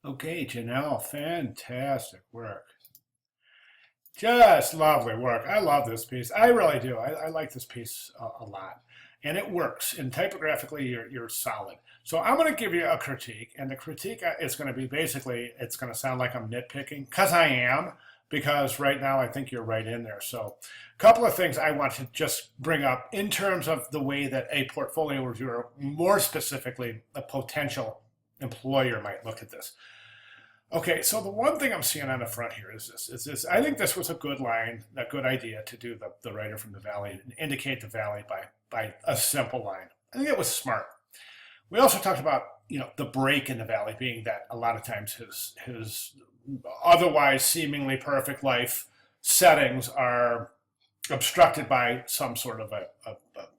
Okay, Janelle, fantastic work. Just lovely work. I love this piece. I really do. I like this piece a lot. And it works. And typographically, you're solid. So I'm going to give you a critique. And the critique is going to be basically, it's going to sound like I'm nitpicking, because I am, because right now I think you're right in there. So a couple of things I want to just bring up in terms of the way that a portfolio reviewer, more specifically a potential employer, might look at this. Okay, so the one thing I'm seeing on the front here is this. I think this was a good line, a good idea to do the writer from the valley and indicate the valley by a simple line. I think it was smart. We also talked about the break in the valley being that a lot of times his otherwise seemingly perfect life settings are obstructed by some sort of a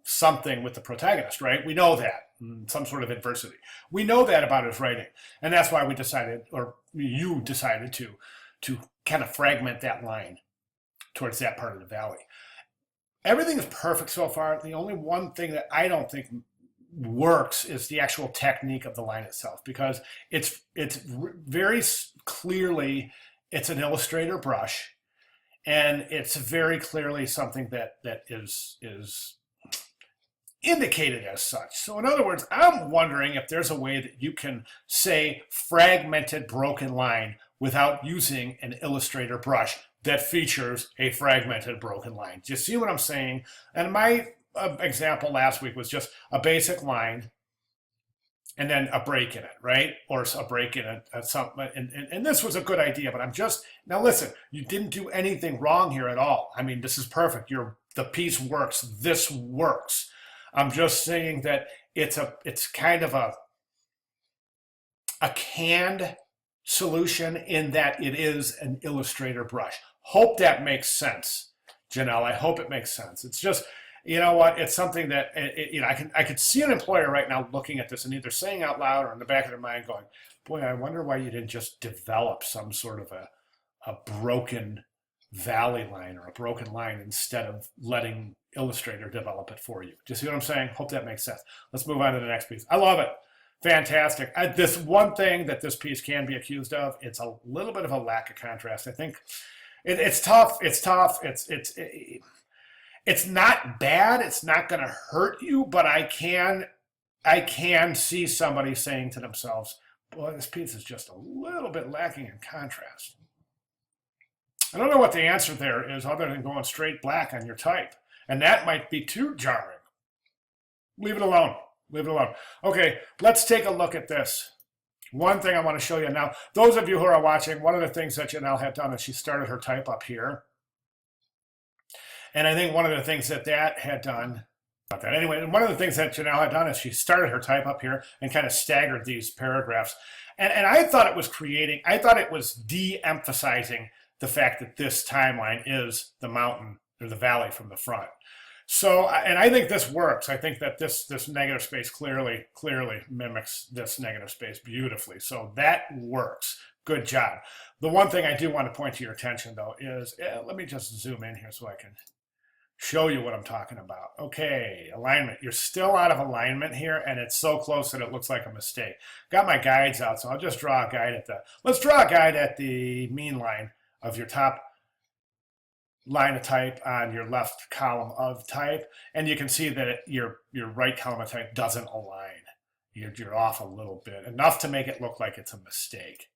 something with the protagonist, right? We know that, some sort of adversity. We know that about his writing, and that's why we decided, or you decided to kind of fragment that line towards that part of the valley. Everything is perfect so far. The only one thing that I don't think works is the actual technique of the line itself, because it's very clearly it's an Illustrator brush, and it's very clearly something that is indicated as such. So in other words, I'm wondering if there's a way that you can say fragmented broken line without using an Illustrator brush that features a fragmented broken line. Do you see what I'm saying? And my example last week was just a basic line and then a break in it, right? Or a break in it, something. And this was a good idea, but I'm just now listen. You didn't do anything wrong here at all. I mean, this is perfect. The piece works. This works. I'm just saying that it's kind of a canned solution in that it is an Illustrator brush. Hope that makes sense, Janelle. I hope it makes sense. It's just, you know what? It's something that I could see an employer right now looking at this and either saying out loud or in the back of their mind going, "Boy, I wonder why you didn't just develop some sort of a broken valley line or a broken line instead of letting Illustrator develop it for you." Do you see what I'm saying? Hope that makes sense. Let's move on to the next piece. I love it. Fantastic. This one thing that this piece can be accused of, it's a little bit of a lack of contrast. I think it's tough. It's tough. It's not bad. It's not going to hurt you, but I can see somebody saying to themselves, "Boy, this piece is just a little bit lacking in contrast." I don't know what the answer there is other than going straight black on your type. And that might be too jarring. Leave it alone. Leave it alone. Okay, let's take a look at this. One thing I want to show you now, those of you who are watching, one of the things that Janelle had done is she started her type up here. And I think one of the things that had done, about that anyway, one of the things that Janelle had done is she started her type up here and kind of staggered these paragraphs. And I thought it was de-emphasizing the fact that this timeline is the mountain or the valley from the front. So, and I think this works. I think that this negative space clearly mimics this negative space beautifully. So that works. Good job. The one thing I do want to point to your attention, though, is let me just zoom in here so I can show you what I'm talking about. Okay, alignment. You're still out of alignment here, and it's so close that it looks like a mistake. Got my guides out, so I'll just draw a guide let's draw a guide at the mean line of your top line of type on your left column of type, and you can see that your right column of type doesn't align. You're off a little bit, enough to make it look like it's a mistake.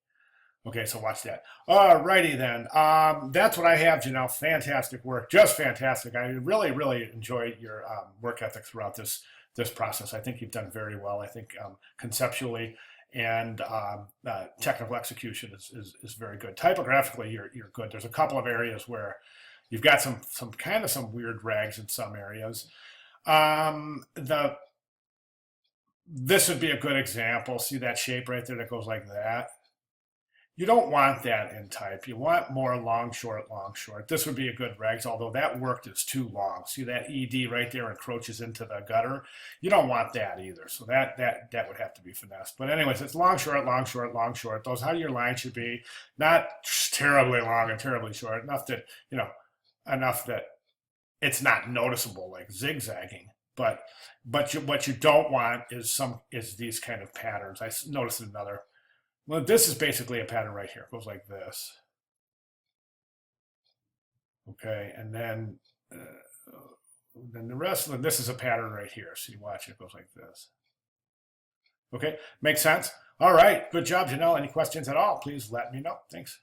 Okay, so watch that. All righty then. That's what I have, Janelle. Fantastic work, just fantastic. I really enjoyed your work ethic throughout this process. I think you've done very well. I think conceptually and technical execution is very good. Typographically, you're good. There's a couple of areas where you've got some weird rags in some areas. This would be a good example. See that shape right there that goes like that? You don't want that in type. You want more long, short, long, short. This would be a good regs, although that worked is too long. See that ED right there encroaches into the gutter? You don't want that either. So that would have to be finessed. But anyways, it's long, short, long, short, long, short. Those how your line should be. Not terribly long and terribly short. Enough that it's not noticeable like zigzagging. But what you don't want is these kind of patterns. I noticed another Well, this is basically a pattern right here. It goes like this. Okay, and then the rest of them, this is a pattern right here. So you watch, it goes like this. Okay, makes sense? All right, good job, Janelle. Any questions at all, please let me know. Thanks.